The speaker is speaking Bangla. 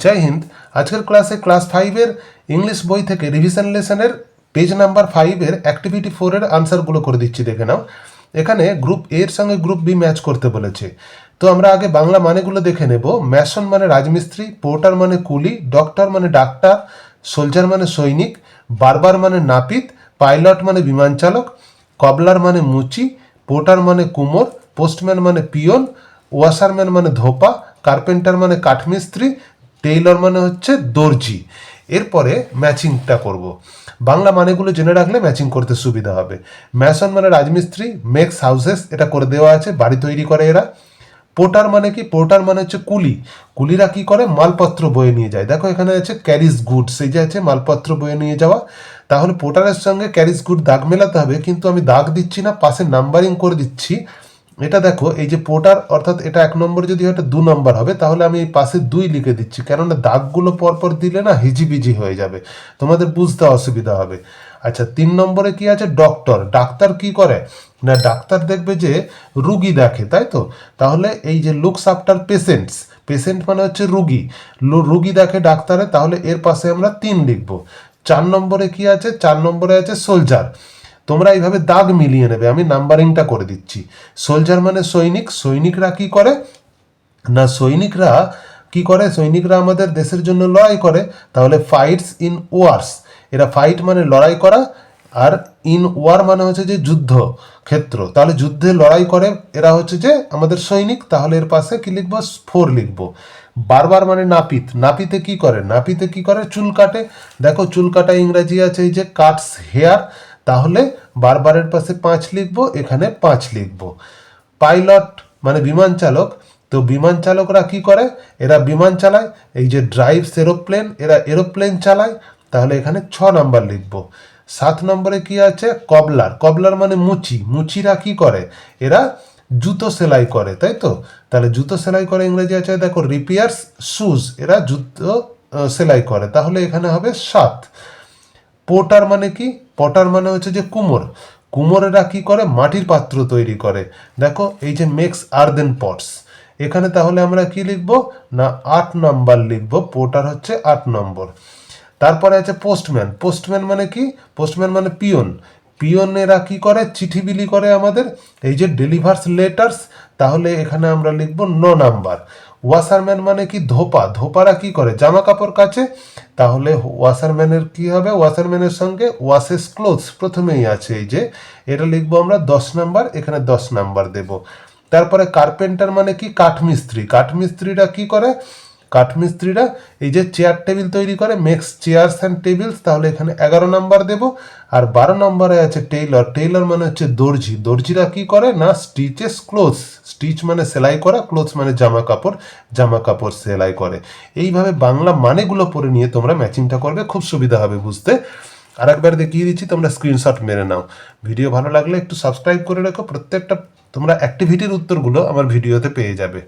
জয় হিন্দ। আজকের ক্লাসে ক্লাস 5-এর ইংলিশ বই থেকে রিভিশন লেসনের পেজ নাম্বার 5-এর অ্যাক্টিভিটি 4-এর আনসারগুলো করে দিচ্ছি, দেখে নাও। এখানে গ্রুপ এর সঙ্গে গ্রুপ বি ম্যাচ করতে বলেছে। তো আমরা আগে বাংলা মানেগুলো দেখে নেব। ম্যাসন মানে রাজমিস্ত্রি, পোর্টার মানে কুলি, ডক্টর মানে ডাক্তার, সোলজার মানে সৈনিক, বারবার মানে নাপিত, পাইলট মানে বিমান চালক, কবলার মানে মুচি, পোর্টার মানে কুমোর, পোস্টম্যান মানে পিয়ন, ওয়াশারম্যান মানে ধোপা, কার্পেন্টার মানে কাঠমিস্ত্রি, টেইলর মানে হচ্ছে দর্জি। এরপরে ম্যাচিংটা করব। বাংলা মানেগুলো জেনে রাখলে ম্যাচিং করতে সুবিধা হবে। ম্যাসন মানে রাজমিস্ত্রি, মেক্স হাউসেস, এটা করে দেওয়া আছে, বাড়ি তৈরি করে এরা। পোর্টার মানে কি? পোর্টার মানে হচ্ছে কুলি। কুলিরা কি করে? মালপত্র বয়ে নিয়ে যায়। দেখো এখানে আছে ক্যারিজ গুডস, এই যে আছে মালপত্র বয়ে নিয়ে যাওয়া। তাহলে পোর্টারের সঙ্গে ক্যারিজ গুড দাগ মেলাতে হবে, কিন্তু আমি দাগ দিচ্ছি না, পাশে নাম্বারিং করে দিচ্ছি। এটা দেখো, এই যে পোর্টার, অর্থাৎ এটা 1 নম্বর, যদি এটা 2 নম্বর হবে, তাহলে আমি এই পাশে 2 লিখে দিচ্ছি, কেননা দাগগুলো পরপর দিলে না হিজিবিজি হয়ে যাবে, তোমাদের বুঝতে অসুবিধা হবে। আচ্ছা, 3 নম্বরে কি আছে? ডক্টর। ডাক্তার কি করে না? ডাক্তার দেখবে যে রুগী দেখে, তাই তো? তাহলে এই যে লুকস আফটার পেশেন্টস, পেশেন্ট মানে হচ্ছে রুগী, রুগী দেখে ডাক্তারে, তাহলে এর পাশে আমরা 3 লিখব। 4 নম্বরে কি আছে? 4 নম্বরে আছে সোলজার। তোমরা এইভাবে দাগ মিলিয়ে নেবে, আমি নাম্বারিংটা করে দিচ্ছি। সোলজার মানে সৈনিক। সৈনিকরা কি করে না? সৈনিকরা কি করে? সৈনিকরা আমাদের দেশের জন্য লড়াই করে, তাহলে ফাইটস ইন ওয়ার্স। এরা ফাইট মানে লড়াই করা, আর ইন ওয়ার মানে হচ্ছে যে যুদ্ধ ক্ষেত্র, তাহলে যুদ্ধে লড়াই করে এরা হচ্ছে যে আমাদের সৈনিক, তাহলে এর পাশে কি লিখবো? 4 লিখবো। বারবার মানে নাপিত। নাপিতে কি করে? নাপিতে কি করে? চুল কাটে। দেখো চুল কাটা ইংরাজি আছে এই যে কাটস হেয়ার, তাহলে বারবারের পাশে 5 লিখবো, এখানে 5 লিখবো। পাইলট মানে বিমান চালক। তো বিমান চালকরা কি করে? এরা বিমান চালায়, এই যে ড্রাইভস এরোপ্লেন, এরা এরোপ্লেন চালায়, তাহলে এখানে 6 নাম্বার লিখবো। 7 নম্বরে কি আছে? কবলার। কবলার মানে মুচি। মুচিরা কি করে? এরা জুতো সেলাই করে, তাই তো? তাহলে জুতো সেলাই করে ইংরেজি আছে দেখো রিপেয়ার্স শুজ, এরা জুতো সেলাই করে, তাহলে এখানে হবে 7। পোর্টার মানে কি? পটার মানে হচ্ছে যে কুমোর। কুমোরেরা কি করে? মাটির পাত্র তৈরি করে। দেখো এই যে মেক্স আর্দেন পটস, এখানে তাহলে আমরা কি লিখবো না 8 নম্বর লিখবো। পোর্টার হচ্ছে 8 নম্বর। তারপরে আছে পোস্টম্যান। পোস্টম্যান মানে কি? পোস্টম্যান মানে পিয়ন। পিয়নেরা কি করে? চিঠি বিলি করে আমাদের, এই যে ডেলিভার্স লেটার্স, তাহলে এখানে আমরা লিখবো 9 নাম্বার। ওয়াশারম্যান মানে কি? ধোপা। ধোপারা কি করে? জামা কাপড় কাচে, তাহলে ওয়াশারম্যানের কি হবে? ওয়াশারম্যানের সঙ্গে ওয়াশেস ক্লোথস প্রথমেই আছে, এই যে এটা লিখবো আমরা 10 নাম্বার, এখানে 10 নাম্বার দেব। তারপরে কার্পেন্টার মানে কি? কাঠমিস্ত্রি। কাঠমিস্ত্রিরা কি করে? কাঠমিস্ত্রিরা এই যে চেয়ার টেবিল তৈরি করে, মেক্স চেয়ার্স অ্যান্ড টেবিলস, তাহলে এখানে 11 নাম্বার দেব। আর 12 নম্বরে আছে টেইলর। টেইলর মানে হচ্ছে দর্জি। দর্জিরা কি করে না? Stitches clothes. স্টিচ মানে সেলাই করা, ক্লোথস মানে জামা কাপড়, জামা কাপড় সেলাই করে। এইভাবে বাংলা মানেগুলো পড়ে নিয়ে তোমরা ম্যাচিংটা করবে, খুব সুবিধা হবে বুঝতে। আর একবার দেখিয়ে দিচ্ছি, তোমরা স্ক্রিনশট মেরে নাও। ভিডিও ভালো লাগলে একটু সাবস্ক্রাইব করে রাখো, প্রত্যেকটা তোমরা অ্যাক্টিভিটির উত্তরগুলো আমার ভিডিওতে পেয়ে যাবে।